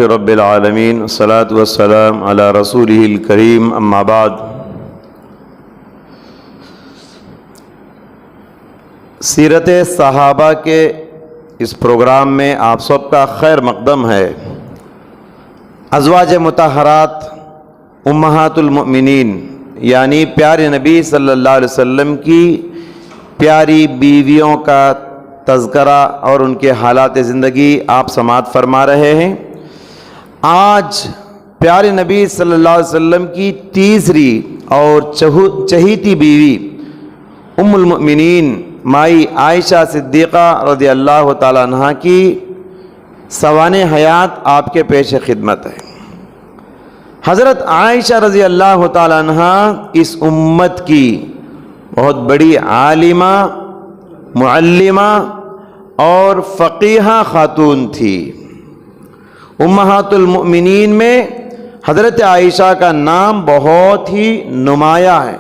رب العالمین والصلاة والسلام علی رسولہ الکریم اما بعد۔ سیرت صحابہ کے اس پروگرام میں آپ سب کا خیر مقدم ہے۔ ازواج مطہرات امہات المؤمنین یعنی پیارے نبی صلی اللہ علیہ وسلم کی پیاری بیویوں کا تذکرہ اور ان کے حالات زندگی آپ سماعت فرما رہے ہیں۔ آج پیارے نبی صلی اللہ علیہ وسلم کی تیسری اور چہیتی بیوی ام المؤمنین مائی عائشہ صدیقہ رضی اللہ تعالی عنہا کی سوانح حیات آپ کے پیش خدمت ہے۔ حضرت عائشہ رضی اللہ تعالی عنہا اس امت کی بہت بڑی عالمہ، معلمہ اور فقیہہ خاتون تھی۔ امہات المؤمنین میں حضرت عائشہ کا نام بہت ہی نمایاں ہے۔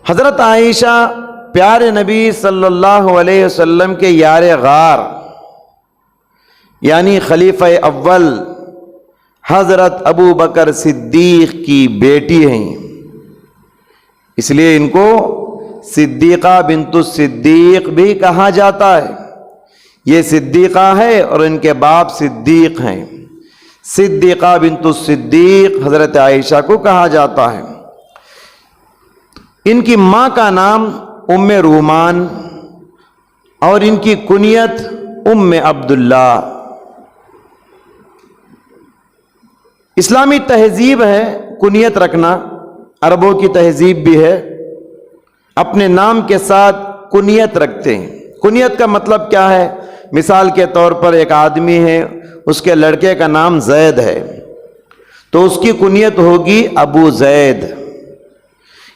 حضرت عائشہ پیارے نبی صلی اللہ علیہ وسلم کے یار غار یعنی خلیفہ اول حضرت ابو بکر صدیق کی بیٹی ہیں، اس لیے ان کو صدیقہ بنت الصدیق بھی کہا جاتا ہے۔ یہ صدیقہ ہے اور ان کے باپ صدیق ہیں۔ صدیقہ بنت الصدیق حضرت عائشہ کو کہا جاتا ہے۔ ان کی ماں کا نام ام رومان اور ان کی کنیت ام عبداللہ۔ اسلامی تہذیب ہے کنیت رکھنا، عربوں کی تہذیب بھی ہے، اپنے نام کے ساتھ کنیت رکھتے ہیں۔ کنیت کا مطلب کیا ہے؟ مثال کے طور پر ایک آدمی ہے، اس کے لڑکے کا نام زید ہے تو اس کی کنیت ہوگی ابو زید۔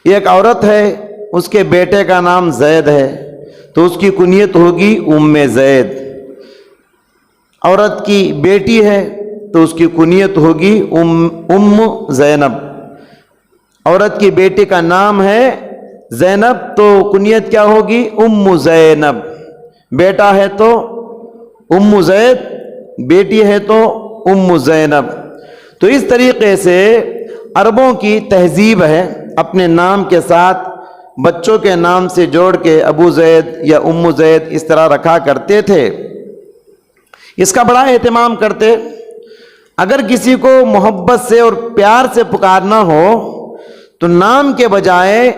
ایک عورت ہے، اس کے بیٹے کا نام زید ہے تو اس کی کنیت ہوگی ام زید۔ عورت کی بیٹی ہے تو اس کی کنیت ہوگی ام زینب۔ عورت کی بیٹی کا نام ہے زینب تو کنیت کیا ہوگی؟ ام زینب۔ بیٹا ہے تو ام زید، بیٹی ہے تو ام زینب۔ تو اس طریقے سے عربوں کی تہذیب ہے، اپنے نام کے ساتھ بچوں کے نام سے جوڑ کے ابو زید یا ام زید اس طرح رکھا کرتے تھے۔ اس کا بڑا اہتمام کرتے۔ اگر کسی کو محبت سے اور پیار سے پکارنا ہو تو نام کے بجائے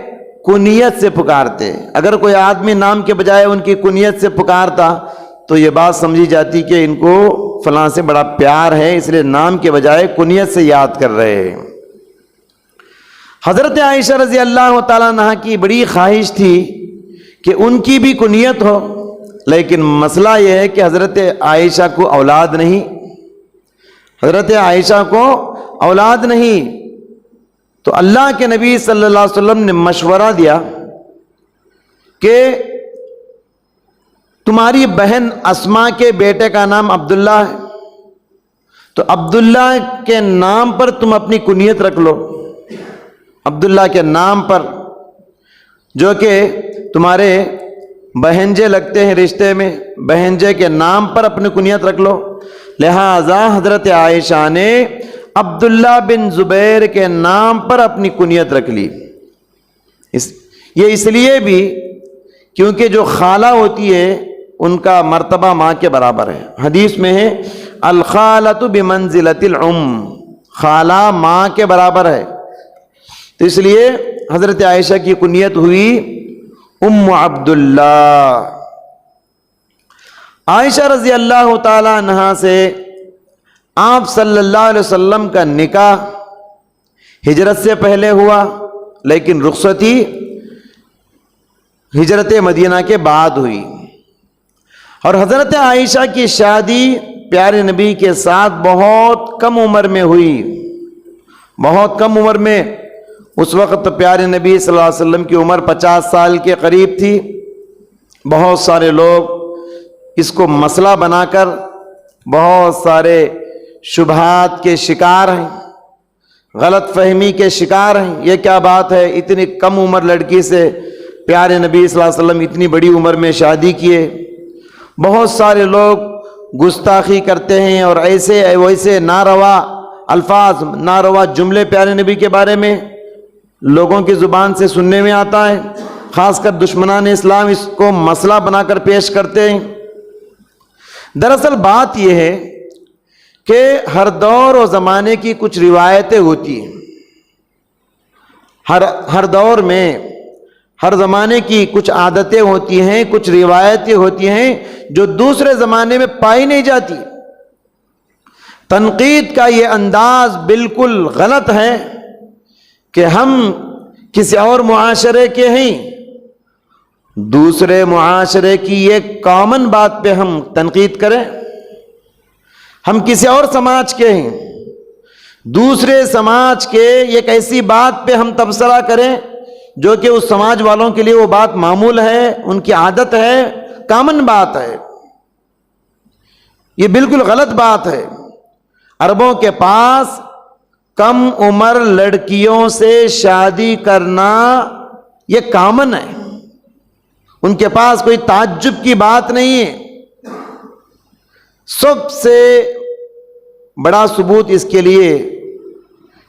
کنیت سے پکارتے۔ اگر کوئی آدمی نام کے بجائے ان کی کنیت سے پکارتا تو یہ بات سمجھی جاتی کہ ان کو فلاں سے بڑا پیار ہے، اس لیے نام کے بجائے کنیت سے یاد کر رہے ہیں۔ حضرت عائشہ رضی اللہ تعالیٰ عنہ کی بڑی خواہش تھی کہ ان کی بھی کنیت ہو، لیکن مسئلہ یہ ہے کہ حضرت عائشہ کو اولاد نہیں، حضرت عائشہ کو اولاد نہیں۔ تو اللہ کے نبی صلی اللہ علیہ وسلم نے مشورہ دیا کہ تمہاری بہن اسماء کے بیٹے کا نام عبداللہ ہے تو عبداللہ کے نام پر تم اپنی کنیت رکھ لو، عبداللہ کے نام پر، جو کہ تمہارے بہنجے لگتے ہیں رشتے میں، بہنجے کے نام پر اپنی کنیت رکھ لو۔ لہذا حضرت عائشہ نے عبداللہ بن زبیر کے نام پر اپنی کنیت رکھ لی۔ یہ اس لیے بھی کیونکہ جو خالہ ہوتی ہے ان کا مرتبہ ماں کے برابر ہے۔ حدیث میں ہے الخالۃ بمنزلۃ الام، خالہ ماں کے برابر ہے، تو اس لیے حضرت عائشہ کی کنیت ہوئی ام عبداللہ۔ عائشہ رضی اللہ تعالی عنہا سے آپ صلی اللہ علیہ وسلم کا نکاح ہجرت سے پہلے ہوا، لیکن رخصتی ہجرت مدینہ کے بعد ہوئی، اور حضرت عائشہ کی شادی پیارے نبی کے ساتھ بہت کم عمر میں ہوئی، بہت کم عمر میں۔ اس وقت پیارے نبی صلی اللہ علیہ وسلم کی عمر 50 سال کے قریب تھی۔ بہت سارے لوگ اس کو مسئلہ بنا کر بہت سارے شبہات کے شکار ہیں، غلط فہمی کے شکار ہیں۔ یہ کیا بات ہے، اتنی کم عمر لڑکی سے پیارے نبی صلی اللہ علیہ وسلم اتنی بڑی عمر میں شادی کیے۔ بہت سارے لوگ گستاخی کرتے ہیں اور ایسے ویسے ناروا الفاظ، ناروا جملے پیارے نبی کے بارے میں لوگوں کی زبان سے سننے میں آتا ہے، خاص کر دشمنان اسلام اس کو مسئلہ بنا کر پیش کرتے ہیں۔ دراصل بات یہ ہے کہ ہر دور و زمانے کی کچھ روایتیں ہوتی ہیں، ہر دور میں ہر زمانے کی کچھ عادتیں ہوتی ہیں، کچھ روایتیں ہوتی ہیں جو دوسرے زمانے میں پائی نہیں جاتی۔ تنقید کا یہ انداز بالکل غلط ہے کہ ہم کسی اور معاشرے کے ہیں، دوسرے معاشرے کی ایک کامن بات پہ ہم تنقید کریں۔ ہم کسی اور سماج کے ہیں، دوسرے سماج کے ایک ایسی بات پہ ہم تبصرہ کریں جو کہ اس سماج والوں کے لیے وہ بات معمول ہے، ان کی عادت ہے، کامن بات ہے۔ یہ بالکل غلط بات ہے۔ عربوں کے پاس کم عمر لڑکیوں سے شادی کرنا یہ کامن ہے، ان کے پاس کوئی تعجب کی بات نہیں ہے۔ سب سے بڑا ثبوت اس کے لیے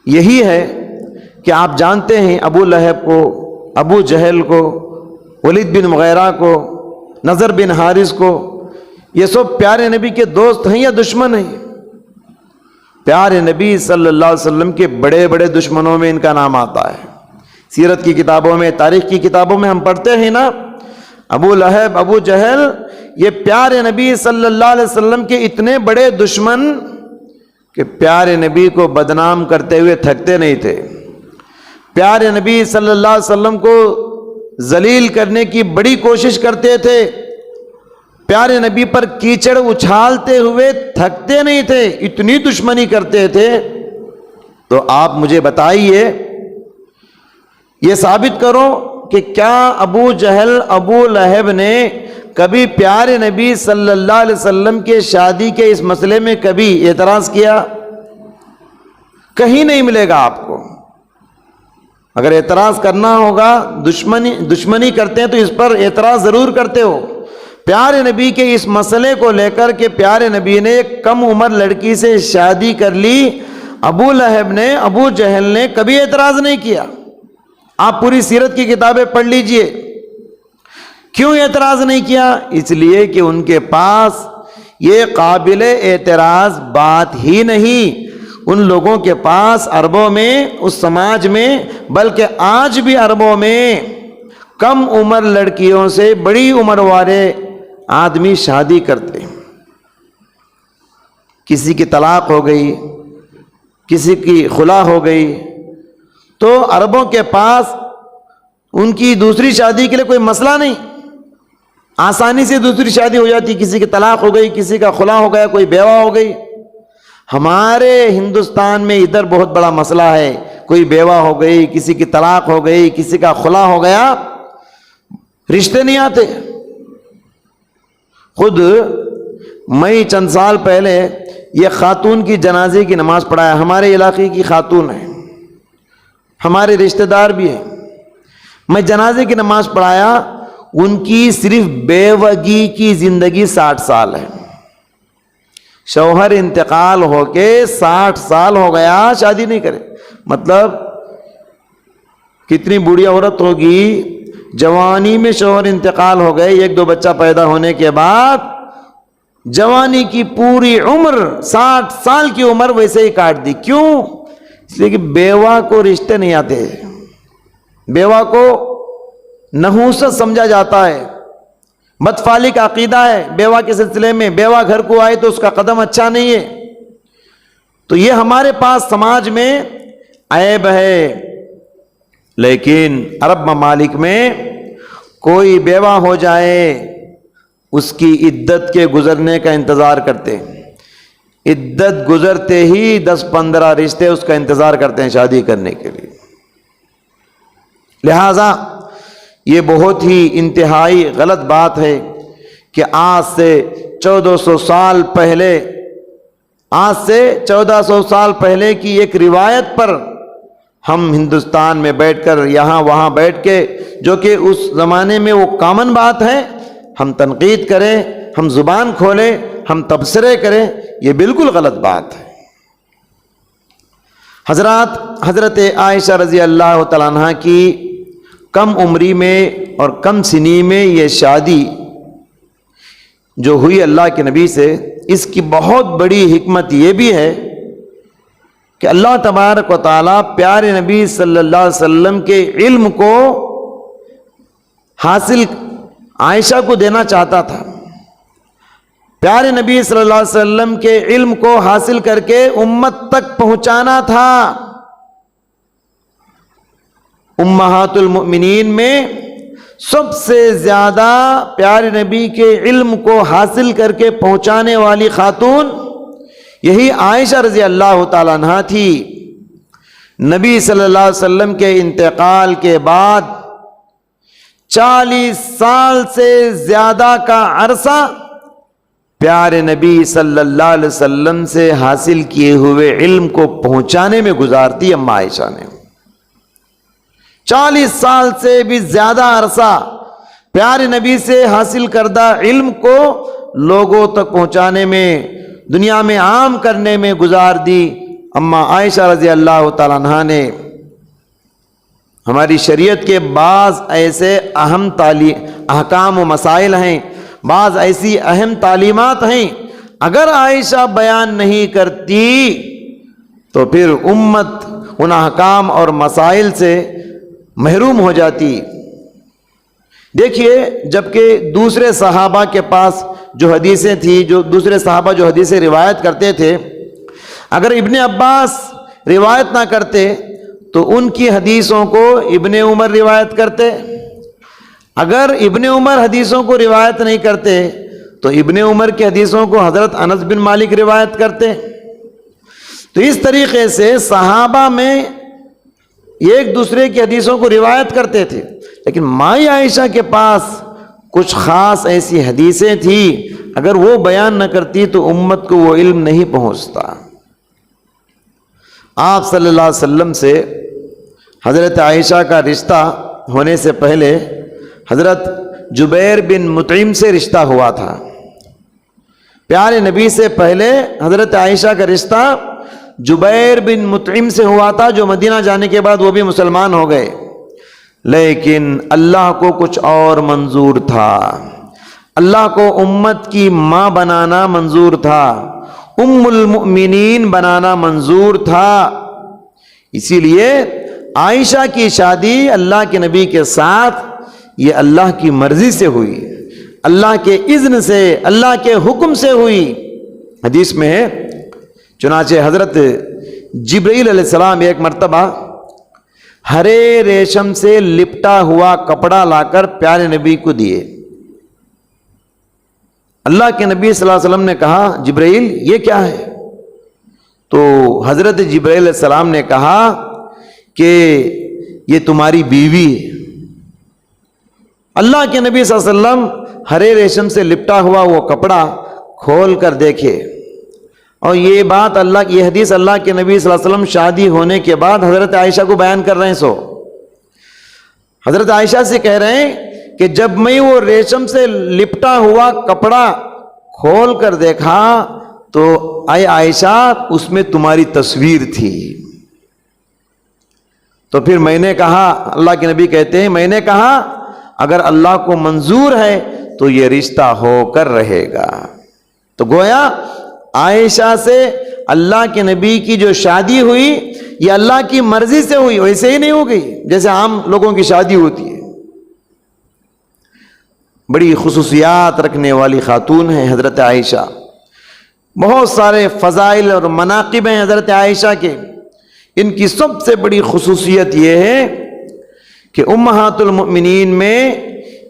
یہی ہے کہ آپ جانتے ہیں ابو لہب کو، ابو جہل کو، ولید بن مغیرہ کو، نضر بن حارث کو، یہ سب پیارے نبی کے دوست ہیں یا دشمن ہیں؟ پیارے نبی صلی اللہ علیہ وسلم کے بڑے بڑے دشمنوں میں ان کا نام آتا ہے۔ سیرت کی کتابوں میں، تاریخ کی کتابوں میں ہم پڑھتے ہیں نا، ابو لہب، ابو جہل، یہ پیارے نبی صلی اللہ علیہ وسلم کے اتنے بڑے دشمن کہ پیارے نبی کو بدنام کرتے ہوئے تھکتے نہیں تھے، پیارے نبی صلی اللہ علیہ وسلم کو ذلیل کرنے کی بڑی کوشش کرتے تھے، پیارے نبی پر کیچڑ اچھالتے ہوئے تھکتے نہیں تھے، اتنی دشمنی کرتے تھے۔ تو آپ مجھے بتائیے، یہ ثابت کرو کہ کیا ابو جہل، ابو لہب نے کبھی پیارے نبی صلی اللہ علیہ وسلم کے شادی کے اس مسئلے میں کبھی اعتراض کیا؟ کہیں نہیں ملے گا آپ کو۔ اگر اعتراض کرنا ہوگا، دشمنی کرتے ہیں تو اس پر اعتراض ضرور کرتے ہو۔ پیارے نبی کے اس مسئلے کو لے کر کہ پیارے نبی نے ایک کم عمر لڑکی سے شادی کر لی، ابو لہب نے، ابو جہل نے کبھی اعتراض نہیں کیا۔ آپ پوری سیرت کی کتابیں پڑھ لیجئے، کیوں اعتراض نہیں کیا؟ اس لیے کہ ان کے پاس یہ قابل اعتراض بات ہی نہیں۔ ان لوگوں کے پاس عربوں میں، اس سماج میں، بلکہ آج بھی عربوں میں کم عمر لڑکیوں سے بڑی عمر والے آدمی شادی کرتے ہیں۔ کسی کی طلاق ہو گئی، کسی کی خلا ہو گئی، تو عربوں کے پاس ان کی دوسری شادی کے لیے کوئی مسئلہ نہیں، آسانی سے دوسری شادی ہو جاتی۔ کسی کی طلاق ہو گئی، کسی کا خلا ہو گیا، کوئی بیوہ ہو گئی۔ ہمارے ہندوستان میں ادھر بہت بڑا مسئلہ ہے، کوئی بیوہ ہو گئی، کسی کی طلاق ہو گئی، کسی کا خلا ہو گیا، رشتے نہیں آتے۔ خود میں چند سال پہلے یہ خاتون کی جنازے کی نماز پڑھایا، ہمارے علاقے کی خاتون ہے، ہمارے رشتہ دار بھی ہیں۔ میں جنازے کی نماز پڑھایا، ان کی صرف بیوگی کی زندگی 60 سال ہے، شوہر انتقال ہو کے 60 سال ہو گیا، شادی نہیں کرے۔ مطلب کتنی بوڑھی عورت ہوگی، جوانی میں شوہر انتقال ہو گئے، 1-2 بچہ پیدا ہونے کے بعد جوانی کی پوری عمر، 60 سال کی عمر ویسے ہی کاٹ دی۔ کیوں؟ اس لیے کہ بیوہ کو رشتے نہیں آتے، بیوہ کو نحوست سمجھا جاتا ہے، بدفعلی کا عقیدہ ہے بیوہ کے سلسلے میں، بیوہ گھر کو آئے تو اس کا قدم اچھا نہیں ہے۔ تو یہ ہمارے پاس سماج میں عیب ہے، لیکن عرب ممالک میں کوئی بیوہ ہو جائے اس کی عدت کے گزرنے کا انتظار کرتے ہیں، عدت گزرتے ہی 10-15 رشتے اس کا انتظار کرتے ہیں شادی کرنے کے لیے۔ لہذا یہ بہت ہی انتہائی غلط بات ہے کہ آج سے 1400 سال پہلے کی ایک روایت پر ہم ہندوستان میں بیٹھ کر، یہاں وہاں بیٹھ کے، جو کہ اس زمانے میں وہ کامن بات ہے، ہم تنقید کریں، ہم زبان کھولیں، ہم تبصرے کریں، یہ بالکل غلط بات ہے۔ حضرت عائشہ رضی اللہ تعالیٰ عنہ کی کم عمری میں اور کم سنی میں یہ شادی جو ہوئی اللہ کے نبی سے، اس کی بہت بڑی حکمت یہ بھی ہے کہ اللہ تبارک و تعالیٰ پیارے نبی صلی اللہ علیہ وسلم کے علم کو حاصل عائشہ کو دینا چاہتا تھا۔ پیارے نبی صلی اللہ علیہ وسلم کے علم کو حاصل کر کے امت تک پہنچانا تھا۔ امہات المؤمنین میں سب سے زیادہ پیارے نبی کے علم کو حاصل کر کے پہنچانے والی خاتون یہی عائشہ رضی اللہ تعالیٰ عنہا تھی۔ نبی صلی اللہ علیہ وسلم کے انتقال کے بعد 40 سال سے زیادہ کا عرصہ پیارے نبی صلی اللہ علیہ وسلم سے حاصل کیے ہوئے علم کو پہنچانے میں گزارتی اما عائشہ نے۔ 40 سال سے بھی زیادہ عرصہ پیارے نبی سے حاصل کردہ علم کو لوگوں تک پہنچانے میں، دنیا میں عام کرنے میں گزار دی اما عائشہ رضی اللہ تعالیٰ عنہا نے۔ ہماری شریعت کے بعض ایسے اہم احکام و مسائل ہیں، بعض ایسی اہم تعلیمات ہیں، اگر عائشہ بیان نہیں کرتی تو پھر امت ان احکام اور مسائل سے محروم ہو جاتی۔ دیکھیے، جبکہ دوسرے صحابہ کے پاس جو حدیثیں تھیں، جو دوسرے صحابہ جو حدیثیں روایت کرتے تھے، اگر ابن عباس روایت نہ کرتے تو ان کی حدیثوں کو ابن عمر روایت کرتے، اگر ابن عمر حدیثوں کو روایت نہیں کرتے تو ابن عمر کی حدیثوں کو حضرت انس بن مالک روایت کرتے۔ تو اس طریقے سے صحابہ میں ایک دوسرے کی حدیثوں کو روایت کرتے تھے، لیکن مائی عائشہ کے پاس کچھ خاص ایسی حدیثیں تھیں، اگر وہ بیان نہ کرتی تو امت کو وہ علم نہیں پہنچتا۔ آپ صلی اللہ علیہ وسلم سے حضرت عائشہ کا رشتہ ہونے سے پہلے حضرت جبیر بن مطعم سے رشتہ ہوا تھا۔ پیارے نبی سے پہلے حضرت عائشہ کا رشتہ جبیر بن مطعم سے ہوا تھا، جو مدینہ جانے کے بعد وہ بھی مسلمان ہو گئے، لیکن اللہ کو کچھ اور منظور تھا۔ اللہ کو امت کی ماں بنانا منظور تھا، ام المؤمنین بنانا منظور تھا۔ اسی لیے عائشہ کی شادی اللہ کے نبی کے ساتھ یہ اللہ کی مرضی سے ہوئی، اللہ کے اذن سے، اللہ کے حکم سے ہوئی۔ حدیث میں ہے، چنانچہ حضرت جبرائیل علیہ السلام ایک مرتبہ ہرے ریشم سے لپٹا ہوا کپڑا لا کر پیارے نبی کو دیے۔ اللہ کے نبی صلی اللہ علیہ وسلم نے کہا، جبرائیل یہ کیا ہے؟ تو حضرت جبرائیل علیہ السلام نے کہا کہ یہ تمہاری بیوی ہے۔ اللہ کے نبی صلی اللہ علیہ وسلم ہرے ریشم سے لپٹا ہوا وہ کپڑا کھول کر دیکھے، اور یہ بات یہ حدیث اللہ کے نبی صلی اللہ علیہ وسلم شادی ہونے کے بعد حضرت عائشہ کو بیان کر رہے ہیں۔ سو حضرت عائشہ سے کہہ رہے ہیں کہ جب میں وہ ریشم سے لپٹا ہوا کپڑا کھول کر دیکھا تو اے عائشہ اس میں تمہاری تصویر تھی۔ تو پھر میں نے کہا، اللہ کے نبی کہتے ہیں، میں نے کہا اگر اللہ کو منظور ہے تو یہ رشتہ ہو کر رہے گا۔ تو گویا عائشہ سے اللہ کے نبی کی جو شادی ہوئی یہ اللہ کی مرضی سے ہوئی، ویسے ہی نہیں ہو گئی جیسے عام لوگوں کی شادی ہوتی ہے۔ بڑی خصوصیات رکھنے والی خاتون ہیں حضرت عائشہ، بہت سارے فضائل اور مناقب ہیں حضرت عائشہ کے۔ ان کی سب سے بڑی خصوصیت یہ ہے کہ امہات المؤمنین میں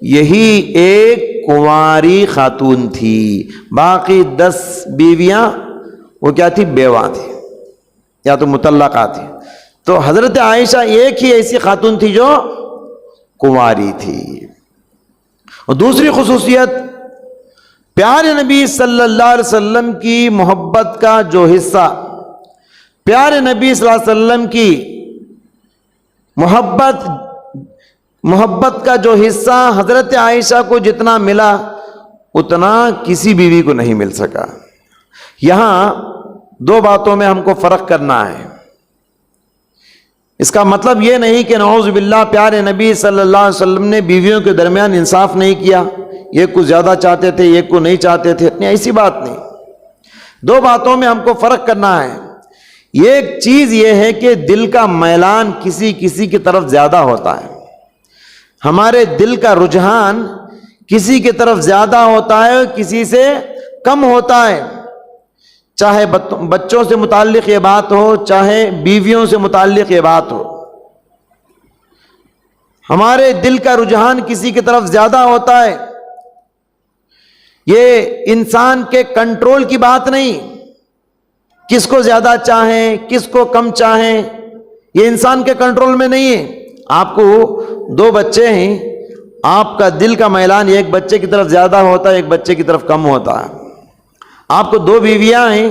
یہی ایک کنواری خاتون تھی، باقی 10 بیویاں وہ کیا تھی؟ بیوہ تھی یا تو مطلقہ تھی۔ تو حضرت عائشہ ایک ہی ایسی خاتون تھی جو کنواری تھی۔ اور دوسری خصوصیت، پیارے نبی صلی اللہ علیہ وسلم کی محبت کا جو حصہ، پیارے نبی صلی اللہ علیہ وسلم کی محبت کا جو حصہ حضرت عائشہ کو جتنا ملا اتنا کسی بیوی کو نہیں مل سکا۔ یہاں دو باتوں میں ہم کو فرق کرنا ہے۔ اس کا مطلب یہ نہیں کہ نعوذ باللہ پیارے نبی صلی اللہ علیہ وسلم نے بیویوں کے درمیان انصاف نہیں کیا، ایک کو زیادہ چاہتے تھے ایک کو نہیں چاہتے تھے، نہیں، ایسی بات نہیں۔ دو باتوں میں ہم کو فرق کرنا ہے۔ ایک چیز یہ ہے کہ دل کا میلان کسی کسی کی طرف زیادہ ہوتا ہے، ہمارے دل کا رجحان کسی کی طرف زیادہ ہوتا ہے، کسی سے کم ہوتا ہے، چاہے بچوں سے متعلق یہ بات ہو، چاہے بیویوں سے متعلق یہ بات ہو، ہمارے دل کا رجحان کسی کی طرف زیادہ ہوتا ہے۔ یہ انسان کے کنٹرول کی بات نہیں، کس کو زیادہ چاہیں کس کو کم چاہیں، یہ انسان کے کنٹرول میں نہیں ہے۔ آپ کو دو بچے ہیں، آپ کا دل کا میلان ایک بچے کی طرف زیادہ ہوتا ہے ایک بچے کی طرف کم ہوتا ہے۔ آپ کو دو بیویاں ہیں،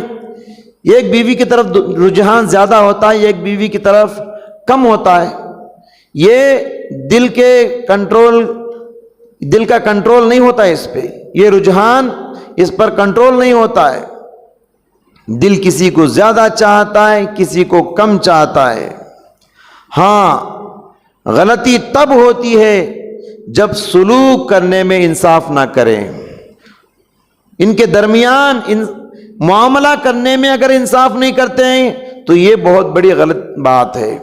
ایک بیوی کی طرف رجحان زیادہ ہوتا ہے ایک بیوی کی طرف کم ہوتا ہے۔ یہ دل کا کنٹرول نہیں ہوتا ہے اس پہ، یہ رجحان اس پر کنٹرول نہیں ہوتا ہے۔ دل کسی کو زیادہ چاہتا ہے کسی کو کم چاہتا ہے۔ ہاں، غلطی تب ہوتی ہے جب سلوک کرنے میں انصاف نہ کریں، ان کے درمیان معاملہ کرنے میں اگر انصاف نہیں کرتے ہیں تو یہ بہت بڑی غلط بات ہے۔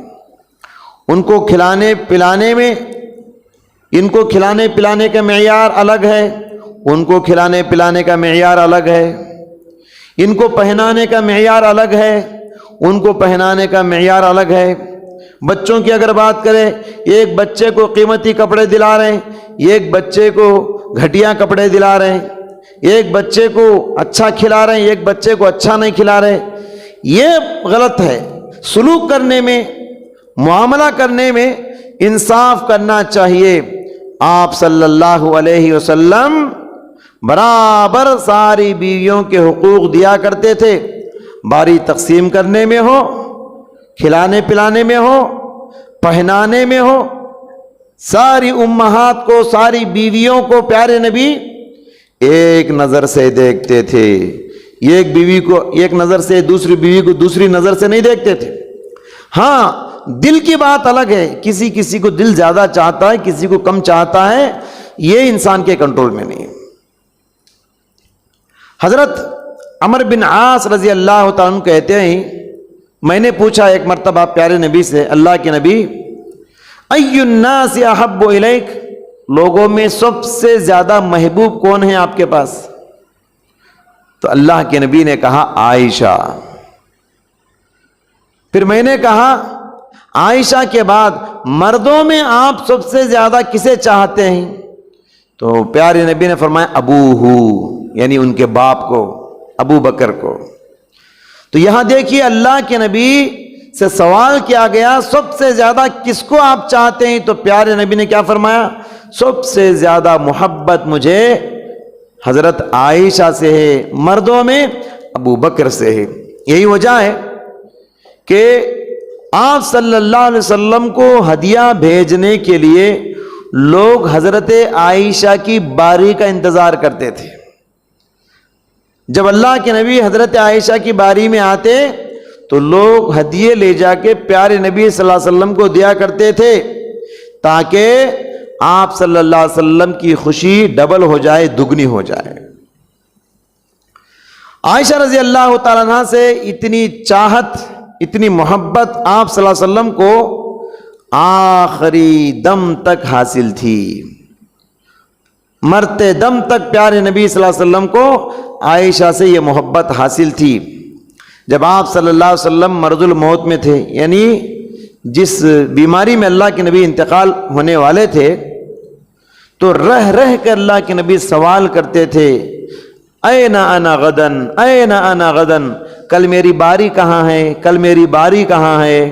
ان کو کھلانے پلانے میں، ان کو کھلانے پلانے کا معیار الگ ہے، ان کو کھلانے پلانے کا معیار الگ ہے، ان کو پہنانے کا معیار الگ ہے، ان کو پہنانے کا معیار الگ ہے۔ بچوں کی اگر بات کریں، ایک بچے کو قیمتی کپڑے دلا رہے ہیں، ایک بچے کو گھٹیا کپڑے دلا رہے ہیں، ایک بچے کو اچھا کھلا رہے ہیں ایک بچے کو اچھا نہیں کھلا رہے، یہ غلط ہے۔ سلوک کرنے میں، معاملہ کرنے میں انصاف کرنا چاہیے۔ آپ صلی اللہ علیہ وسلم برابر ساری بیویوں کے حقوق دیا کرتے تھے، باری تقسیم کرنے میں ہو، کھلانے پلانے میں ہو، پہنانے میں ہو، ساری امہات کو، ساری بیویوں کو پیارے نبی ایک نظر سے دیکھتے تھے۔ ایک بیوی کو ایک نظر سے، دوسری بیوی کو دوسری نظر سے نہیں دیکھتے تھے۔ ہاں، دل کی بات الگ ہے، کسی کسی کو دل زیادہ چاہتا ہے کسی کو کم چاہتا ہے، یہ انسان کے کنٹرول میں نہیں ہے۔ حضرت عمر بن عاص رضی اللہ تعالیٰ عنہ کہتے ہیں، میں نے پوچھا ایک مرتبہ پیارے نبی سے، اللہ کے نبی، ای الناس احب الیک، لوگوں میں سب سے زیادہ محبوب کون ہے آپ کے پاس؟ تو اللہ کے نبی نے کہا عائشہ۔ پھر میں نے کہا عائشہ کے بعد مردوں میں آپ سب سے زیادہ کسے چاہتے ہیں؟ تو پیارے نبی نے فرمایا ابوہ، یعنی ان کے باپ کو، ابو بکر کو۔ تو یہاں دیکھیے اللہ کے نبی سے سوال کیا گیا سب سے زیادہ کس کو آپ چاہتے ہیں؟ تو پیارے نبی نے کیا فرمایا؟ سب سے زیادہ محبت مجھے حضرت عائشہ سے ہے، مردوں میں ابو بکر سے ہے۔ یہی وجہ ہے کہ آپ صلی اللہ علیہ وسلم کو ہدیہ بھیجنے کے لیے لوگ حضرت عائشہ کی باری کا انتظار کرتے تھے۔ جب اللہ کے نبی حضرت عائشہ کی باری میں آتے تو لوگ ہدیے لے جا کے پیارے نبی صلی اللہ علیہ وسلم کو دیا کرتے تھے، تاکہ آپ صلی اللہ علیہ وسلم کی خوشی ڈبل ہو جائے، دگنی ہو جائے۔ عائشہ رضی اللہ تعالیٰ عنہ سے اتنی چاہت، اتنی محبت آپ صلی اللہ علیہ وسلم کو آخری دم تک حاصل تھی۔ مرتے دم تک پیارے نبی صلی اللہ علیہ وسلم کو عائشہ سے یہ محبت حاصل تھی۔ جب آپ صلی اللہ علیہ وسلم مرض الموت میں تھے، یعنی جس بیماری میں اللہ کے نبی انتقال ہونے والے تھے، تو رہ رہ کر اللہ کے نبی سوال کرتے تھے، این انا غدن، این انا غدن، کل میری باری کہاں ہے، کل میری باری کہاں ہے۔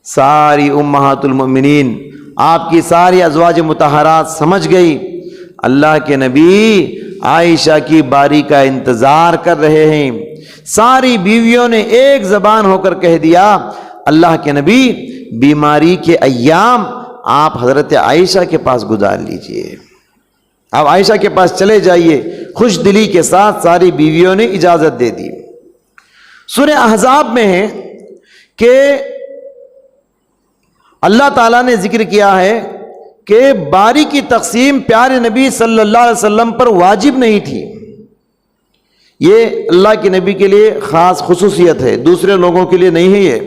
ساری امہات المؤمنین، آپ کی ساری ازواج مطہرات سمجھ گئی اللہ کے نبی عائشہ کی باری کا انتظار کر رہے ہیں۔ ساری بیویوں نے ایک زبان ہو کر کہہ دیا، اللہ کے نبی بیماری کے ایام آپ حضرت عائشہ کے پاس گزار لیجئے، آپ عائشہ کے پاس چلے جائیے۔ خوش دلی کے ساتھ ساری بیویوں نے اجازت دے دی۔ سورہ احزاب میں ہے کہ اللہ تعالیٰ نے ذکر کیا ہے کہ باری کی تقسیم پیارے نبی صلی اللہ علیہ وسلم پر واجب نہیں تھی۔ یہ اللہ کے نبی کے لیے خاص خصوصیت ہے، دوسرے لوگوں کے لیے نہیں ہے۔ یہ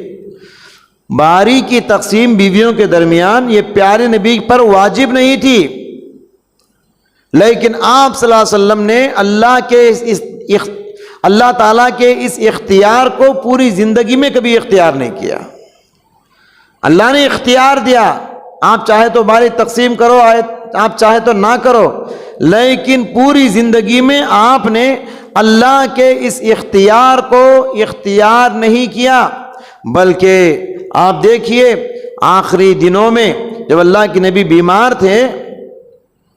باری کی تقسیم بیویوں کے درمیان یہ پیارے نبی پر واجب نہیں تھی، لیکن آپ صلی اللہ علیہ وسلم نے اللہ تعالیٰ کے اس اختیار کو پوری زندگی میں کبھی اختیار نہیں کیا۔ اللہ نے اختیار دیا، آپ چاہے تو باری تقسیم کرو، آپ چاہے تو نہ کرو، لیکن پوری زندگی میں آپ نے اللہ کے اس اختیار کو اختیار نہیں کیا، بلکہ آپ دیکھیے آخری دنوں میں جب اللہ کے نبی بیمار تھے،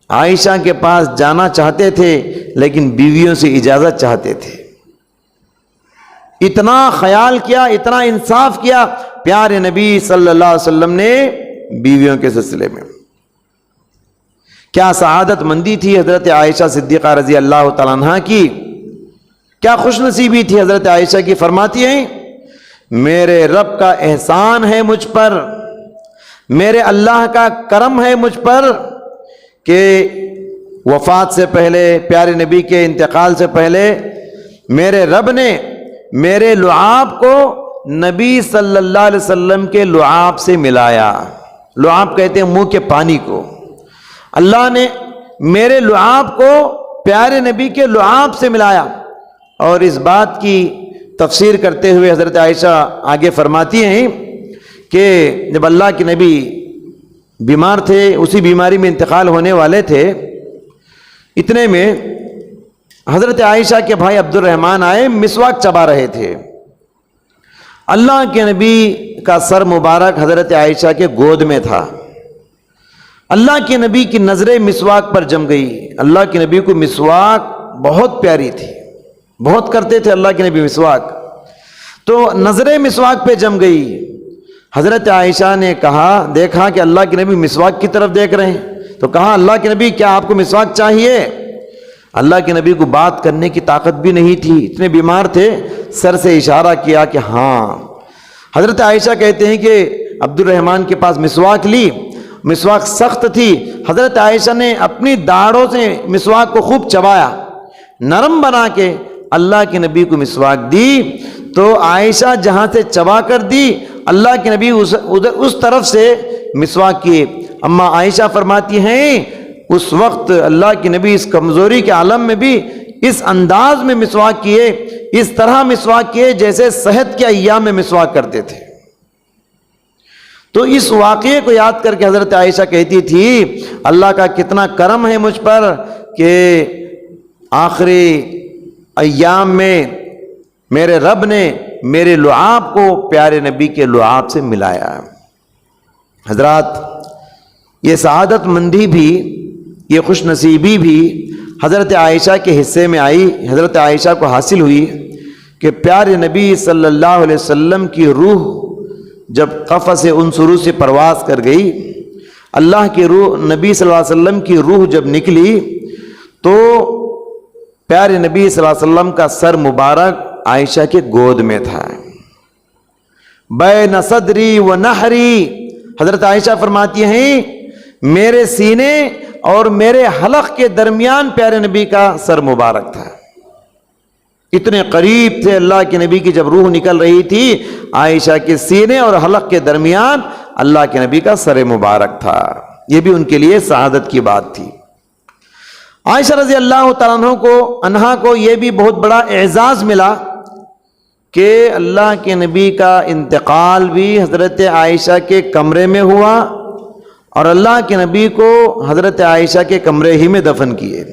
عائشہ کے پاس جانا چاہتے تھے لیکن بیویوں سے اجازت چاہتے تھے۔ اتنا خیال کیا، اتنا انصاف کیا پیارے نبی صلی اللہ علیہ وسلم نے بیویوں کے سلسلے میں۔ کیا سعادت مندی تھی حضرت عائشہ صدیقہ رضی اللہ تعالیٰ عنہ کی، کیا خوش نصیبی تھی حضرت عائشہ کی۔ فرماتی ہیں میرے رب کا احسان ہے مجھ پر، میرے اللہ کا کرم ہے مجھ پر کہ وفات سے پہلے، پیارے نبی کے انتقال سے پہلے، میرے رب نے میرے لعاب کو نبی صلی اللہ علیہ وسلم کے لعاب سے ملایا۔ لعاب کہتے ہیں منہ کے پانی کو۔ اللہ نے میرے لعاب کو پیارے نبی کے لعاب سے ملایا۔ اور اس بات کی تفسیر کرتے ہوئے حضرت عائشہ آگے فرماتی ہیں کہ جب اللہ کے نبی بیمار تھے، اسی بیماری میں انتقال ہونے والے تھے، اتنے میں حضرت عائشہ کے بھائی عبد الرحمن آئے، مسواک چبا رہے تھے۔ اللہ کے نبی کا سر مبارک حضرت عائشہ کے گود میں تھا۔ اللہ کے نبی کی نظریں مسواک پر جم گئی۔ اللہ کے نبی کو مسواک بہت پیاری تھی، بہت کرتے تھے اللہ کے نبی مسواک، تو نظریں مسواک پہ جم گئی۔ حضرت عائشہ نے کہا، دیکھا کہ اللہ کے نبی مسواک کی طرف دیکھ رہے ہیں، تو کہا اللہ کے نبی کیا آپ کو مسواک چاہیے؟ اللہ کے نبی کو بات کرنے کی طاقت بھی نہیں تھی، اتنے بیمار تھے، سر سے اشارہ کیا کہ ہاں۔ حضرت عائشہ کہتے ہیں کہ عبد الرحمن کے پاس مسواک لی، مسواک سخت تھی، حضرت عائشہ نے اپنی داڑھوں سے مسواک کو خوب چبایا، نرم بنا کے اللہ کے نبی کو مسواک دی، تو عائشہ جہاں سے چبا کر دی، اللہ کے نبی اس طرف سے مسواک کیے۔ اما عائشہ فرماتی ہیں اس وقت اللہ کے نبی اس کمزوری کے عالم میں بھی اس انداز میں مسواک کیے، اس طرح مسواک کیے جیسے صحت کے ایام میں مسواک کرتے تھے۔ تو اس واقعے کو یاد کر کے حضرت عائشہ کہتی تھی اللہ کا کتنا کرم ہے مجھ پر کہ آخری ایام میں میرے رب نے میرے لعاب کو پیارے نبی کے لعاب سے ملایا۔ حضرات، یہ سعادت مندی بھی، یہ خوش نصیبی بھی حضرت عائشہ کے حصے میں آئی، حضرت عائشہ کو حاصل ہوئی کہ پیارے نبی صلی اللہ علیہ وسلم کی روح جب قفص انصرو سے پرواز کر گئی، اللہ کی روح، نبی صلی اللہ علیہ وسلم کی روح جب نکلی تو پیارے نبی صلی اللہ علیہ وسلم کا سر مبارک عائشہ کے گود میں تھا۔ بین صدری و نحری، حضرت عائشہ فرماتی ہیں میرے سینے اور میرے حلق کے درمیان پیارے نبی کا سر مبارک تھا۔ اتنے قریب تھے اللہ کے نبی کی، جب روح نکل رہی تھی عائشہ کے سینے اور حلق کے درمیان اللہ کے نبی کا سر مبارک تھا۔ یہ بھی ان کے لیے سعادت کی بات تھی۔ عائشہ رضی اللہ تعالیٰ عنہ کو یہ بھی بہت بڑا اعزاز ملا کہ اللہ کے نبی کا انتقال بھی حضرت عائشہ کے کمرے میں ہوا اور اللہ کے نبی کو حضرت عائشہ کے کمرے ہی میں دفن کیے۔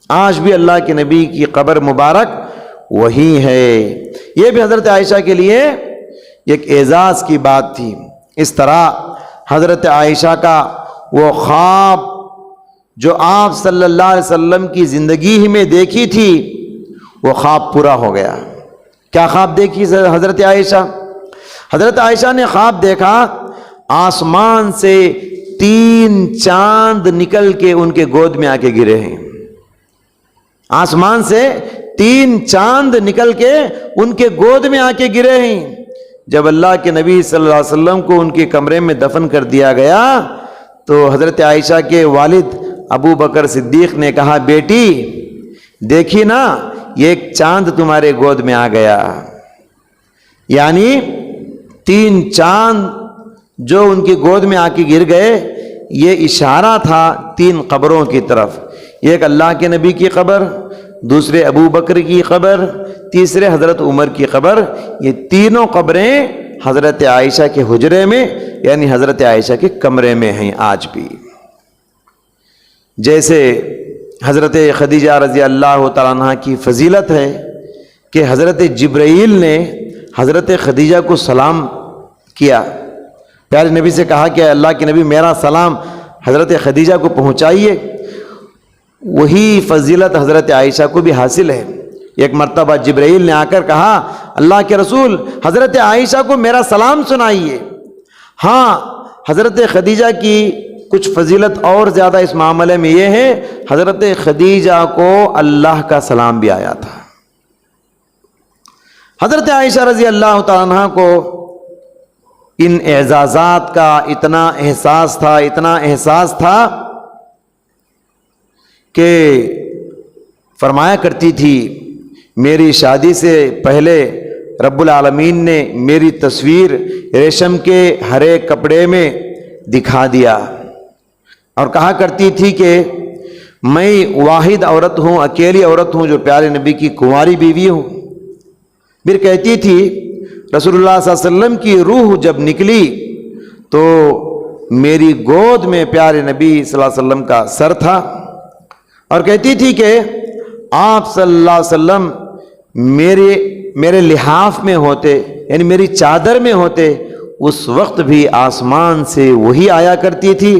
آج بھی اللہ کے نبی کی قبر مبارک وہی ہے۔ یہ بھی حضرت عائشہ کے لیے ایک اعزاز کی بات تھی۔ اس طرح حضرت عائشہ کا وہ خواب جو آپ صلی اللہ علیہ وسلم کی زندگی ہی میں دیکھی تھی، وہ خواب پورا ہو گیا۔ کیا خواب دیکھی حضرت عائشہ؟ حضرت عائشہ نے خواب دیکھا آسمان سے 3 چاند نکل کے ان کے گود میں آ کے گرے ہیں۔ آسمان سے 3 چاند نکل کے ان کے گود میں آ کے گرے ہیں۔ جب اللہ کے نبی صلی اللہ علیہ وسلم کو ان کے کمرے میں دفن کر دیا گیا تو حضرت عائشہ کے والد ابو بکر صدیق نے کہا، بیٹی دیکھی نا، یہ ایک چاند تمہارے گود میں آ گیا۔ یعنی 3 چاند جو ان کی گود میں آ کے گر گئے، یہ اشارہ تھا 3 قبروں کی طرف، ایک اللہ کے نبی کی قبر، دوسرے ابو بکر کی قبر، تیسرے حضرت عمر کی قبر۔ یہ تینوں قبریں حضرت عائشہ کے حجرے میں یعنی حضرت عائشہ کے کمرے میں ہیں آج بھی۔ جیسے حضرت خدیجہ رضی اللہ تعالیٰ عنہ کی فضیلت ہے کہ حضرت جبرائیل نے حضرت خدیجہ کو سلام کیا، پیارے نبی سے کہا کہ اللہ کے نبی میرا سلام حضرت خدیجہ کو پہنچائیے۔ وہی فضیلت حضرت عائشہ کو بھی حاصل ہے۔ ایک مرتبہ جبرائیل نے آ کر کہا، اللہ کے رسول حضرت عائشہ کو میرا سلام سنائیے۔ ہاں، حضرت خدیجہ کی کچھ فضیلت اور زیادہ اس معاملے میں یہ ہے، حضرت خدیجہ کو اللہ کا سلام بھی آیا تھا۔ حضرت عائشہ رضی اللہ تعالیٰ عنہ کو ان اعزازات کا اتنا احساس تھا کہ فرمایا کرتی تھی، میری شادی سے پہلے رب العالمین نے میری تصویر ریشم کے ہرے کپڑے میں دکھا دیا، اور کہا کرتی تھی کہ میں واحد عورت ہوں، اکیلی عورت ہوں جو پیارے نبی کی کنواری بیوی ہوں۔ پھر کہتی تھی رسول اللہ صلی اللہ علیہ وسلم کی روح جب نکلی تو میری گود میں پیارے نبی صلی اللہ علیہ وسلم کا سر تھا، اور کہتی تھی کہ آپ صلی اللہ علیہ وسلم میرے لحاف میں ہوتے، یعنی میری چادر میں ہوتے، اس وقت بھی آسمان سے وہی آیا کرتی تھی،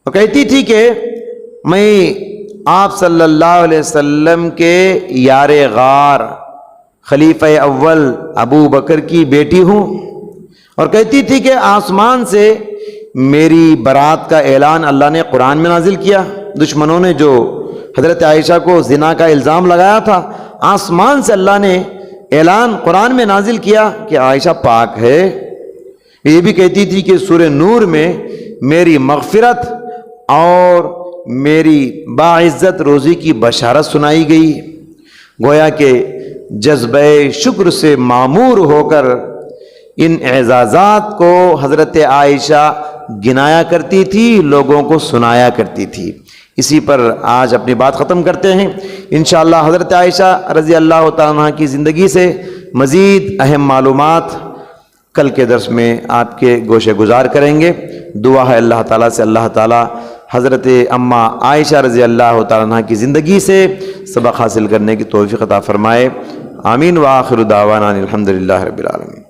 اور کہتی تھی کہ میں آپ صلی اللہ علیہ وسلم کے یار غار خلیفہ اول ابو بکر کی بیٹی ہوں، اور کہتی تھی کہ آسمان سے میری برات کا اعلان اللہ نے قرآن میں نازل کیا۔ دشمنوں نے جو حضرت عائشہ کو زنا کا الزام لگایا تھا، آسمان سے اللہ نے اعلان قرآن میں نازل کیا کہ عائشہ پاک ہے۔ یہ بھی کہتی تھی کہ سورہ نور میں میری مغفرت اور میری باعزت روزی کی بشارت سنائی گئی۔ گویا کہ جذبہ شکر سے معمور ہو کر ان اعزازات کو حضرت عائشہ گنایا کرتی تھی، لوگوں کو سنایا کرتی تھی۔ اسی پر آج اپنی بات ختم کرتے ہیں۔ انشاءاللہ حضرت عائشہ رضی اللہ تعالیٰ عنہ کی زندگی سے مزید اہم معلومات کل کے درس میں آپ کے گوشے گزار کریں گے۔ دعا ہے اللہ تعالیٰ سے اللہ تعالیٰ حضرت اماں عائشہ رضی اللہ تعالیٰ عنہ کی زندگی سے سبق حاصل کرنے کی توفیق عطا فرمائے۔ آمین۔ وآخر دعوانا الحمدللہ رب العالمین۔